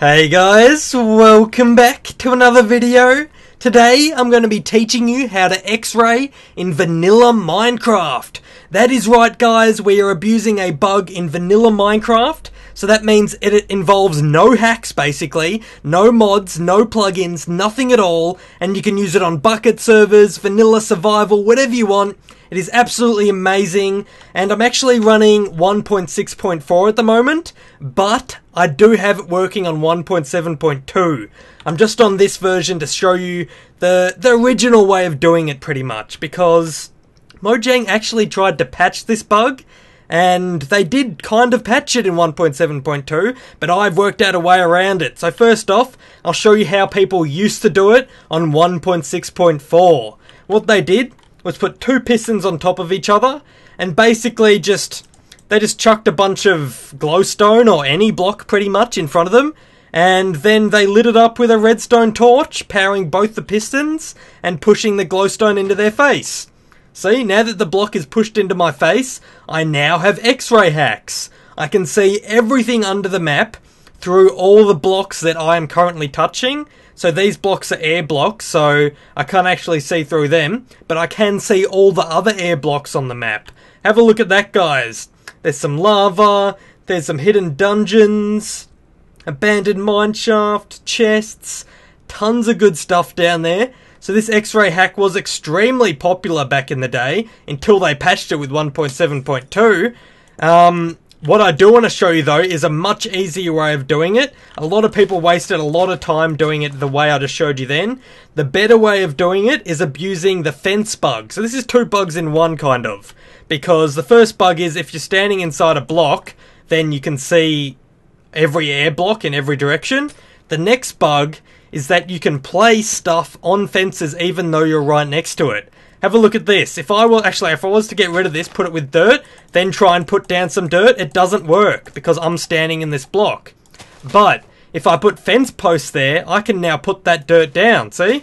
Hey guys, welcome back to another video. Today I'm going to be teaching you how to X-ray in vanilla Minecraft. That is right guys, we are abusing a bug in vanilla Minecraft. So that means it involves no hacks basically, no mods, no plugins, nothing at all. And you can use it on bucket servers, vanilla survival, whatever you want. It is absolutely amazing, and I'm actually running 1.6.4 at the moment, but I do have it working on 1.7.2. I'm just on this version to show you the original way of doing it pretty much, because Mojang actually tried to patch this bug, and they did kind of patch it in 1.7.2, but I've worked out a way around it. So first off, I'll show you how people used to do it on 1.6.4. What they did was put two pistons on top of each other, and basically they just chucked a bunch of glowstone or any block pretty much in front of them, and then they lit it up with a redstone torch, powering both the pistons and pushing the glowstone into their face. See, now that the block is pushed into my face, I now have X-ray hacks. I can see everything under the map through all the blocks that I am currently touching. So these blocks are air blocks, so I can't actually see through them, but I can see all the other air blocks on the map. Have a look at that, guys. There's some lava, there's some hidden dungeons, abandoned mineshaft, chests, tons of good stuff down there. So this X-ray hack was extremely popular back in the day, until they patched it with 1.7.2. What I do want to show you though is a much easier way of doing it. A lot of people wasted a lot of time doing it the way I just showed you then. The better way of doing it is abusing the fence bug. So this is two bugs in one kind of. Because the first bug is if you're standing inside a block, then you can see every air block in every direction. The next bug is that you can place stuff on fences even though you're right next to it. Have a look at this. If I was to get rid of this, put it with dirt, then try and put down some dirt, it doesn't work because I'm standing in this block. But if I put fence posts there, I can now put that dirt down, see?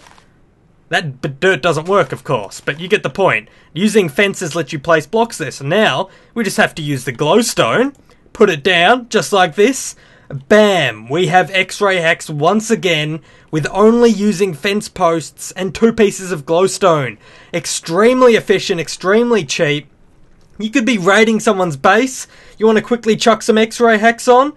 That dirt doesn't work, of course, but you get the point. Using fences lets you place blocks there, so now we just have to use the glowstone, put it down, just like this. Bam! We have X-ray hacks once again with only using fence posts and two pieces of glowstone. Extremely efficient, extremely cheap. You could be raiding someone's base. You want to quickly chuck some X-ray hacks on?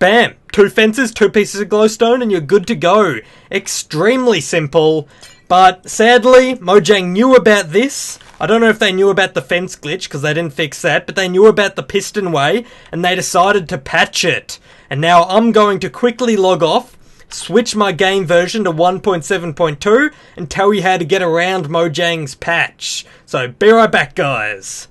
Bam! Two fences, two pieces of glowstone, and you're good to go. Extremely simple. But sadly, Mojang knew about this. I don't know if they knew about the fence glitch because they didn't fix that, but they knew about the piston way and they decided to patch it. And now I'm going to quickly log off, switch my game version to 1.7.2 and tell you how to get around Mojang's patch. So be right back, guys.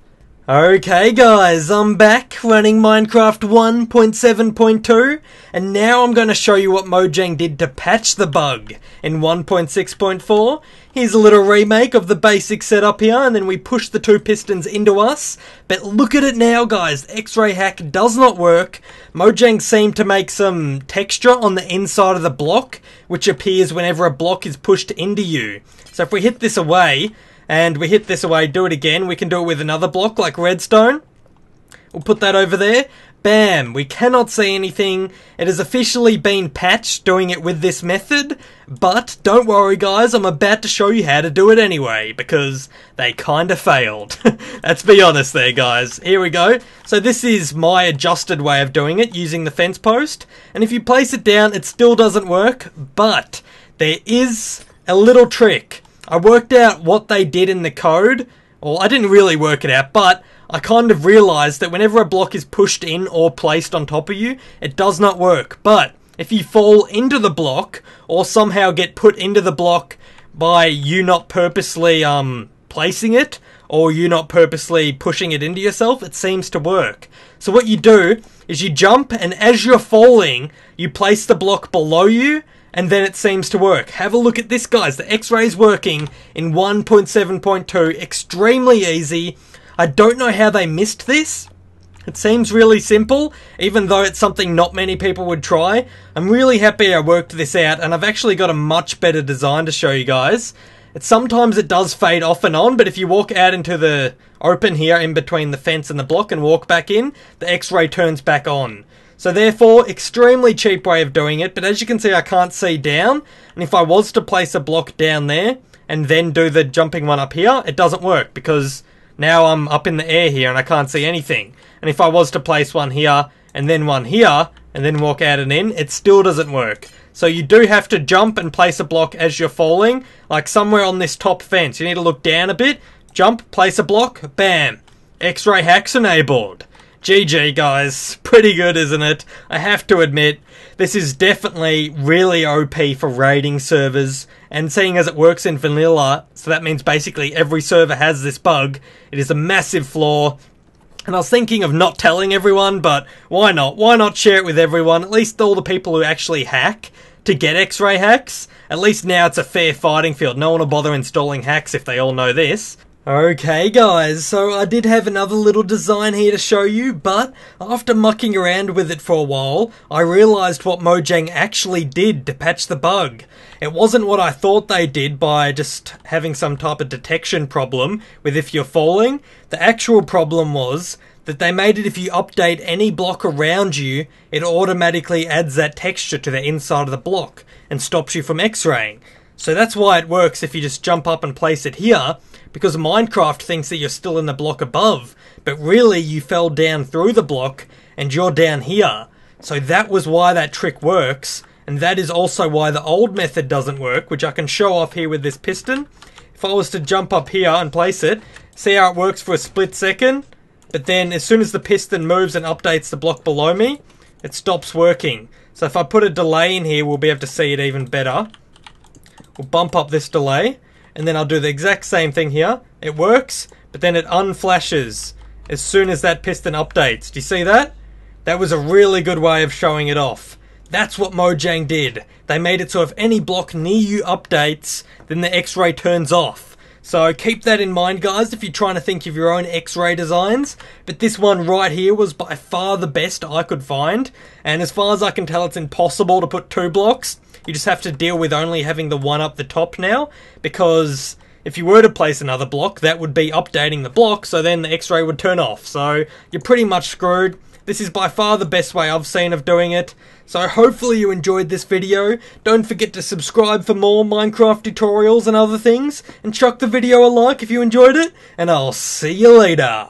Okay guys, I'm back running Minecraft 1.7.2 and now I'm going to show you what Mojang did to patch the bug in 1.6.4. Here's a little remake of the basic setup here, and then we push the two pistons into us. But look at it now guys, the X-ray hack does not work. Mojang seemed to make some texture on the inside of the block, which appears whenever a block is pushed into you. So if we hit this away, and we hit this away, do it again, we can do it with another block like redstone. We'll put that over there. Bam! We cannot see anything. It has officially been patched doing it with this method. But don't worry guys, I'm about to show you how to do it anyway, because they kinda failed. Let's be honest there guys. Here we go. So this is my adjusted way of doing it, using the fence post. And if you place it down, it still doesn't work. But there is a little trick. I worked out what they did in the code. Well, I didn't really work it out, but I kind of realized that whenever a block is pushed in or placed on top of you, it does not work. But if you fall into the block, or somehow get put into the block by you not purposely placing it, or you not purposely pushing it into yourself, it seems to work. So what you do is you jump, and as you're falling, you place the block below you, and then it seems to work. Have a look at this guys, the X-ray is working in 1.7.2, extremely easy. I don't know how they missed this. It seems really simple, even though it's something not many people would try. I'm really happy I worked this out, and I've actually got a much better design to show you guys. Sometimes it does fade off and on, but if you walk out into the open here in between the fence and the block and walk back in, the X-ray turns back on. So therefore, extremely cheap way of doing it, but as you can see I can't see down, and if I was to place a block down there, and then do the jumping one up here, it doesn't work, because now I'm up in the air here and I can't see anything. And if I was to place one here, and then one here, and then walk out and in, it still doesn't work. So you do have to jump and place a block as you're falling, like somewhere on this top fence. You need to look down a bit, jump, place a block, bam. X-ray hacks enabled. GG guys, pretty good isn't it? I have to admit, this is definitely really OP for raiding servers, and seeing as it works in vanilla, so that means basically every server has this bug, it is a massive flaw. And I was thinking of not telling everyone, but why not? Why not share it with everyone? At least all the people who actually hack to get X-ray hacks. At least now it's a fair fighting field. No one will bother installing hacks if they all know this. Okay guys, so I did have another little design here to show you, but after mucking around with it for a while, I realised what Mojang actually did to patch the bug. It wasn't what I thought they did by just having some type of detection problem with if you're falling. The actual problem was that they made it if you update any block around you, it automatically adds that texture to the inside of the block and stops you from X-raying. So that's why it works if you just jump up and place it here, because Minecraft thinks that you're still in the block above, but really you fell down through the block and you're down here. So that was why that trick works, and that is also why the old method doesn't work, which I can show off here with this piston. If I was to jump up here and place it, see how it works for a split second, but then as soon as the piston moves and updates the block below me, it stops working. So if I put a delay in here, we'll be able to see it even better. We'll bump up this delay, and then I'll do the exact same thing here. It works, but then it unflashes as soon as that piston updates. Do you see that? That was a really good way of showing it off. That's what Mojang did. They made it so if any block near you updates, then the X-ray turns off. So keep that in mind guys if you're trying to think of your own X-ray designs. But this one right here was by far the best I could find. And as far as I can tell, it's impossible to put 2 blocks. You just have to deal with only having the one up the top now, because if you were to place another block, that would be updating the block, so then the X-ray would turn off. So you're pretty much screwed. This is by far the best way I've seen of doing it. So hopefully you enjoyed this video. Don't forget to subscribe for more Minecraft tutorials and other things, and chuck the video a like if you enjoyed it, and I'll see you later.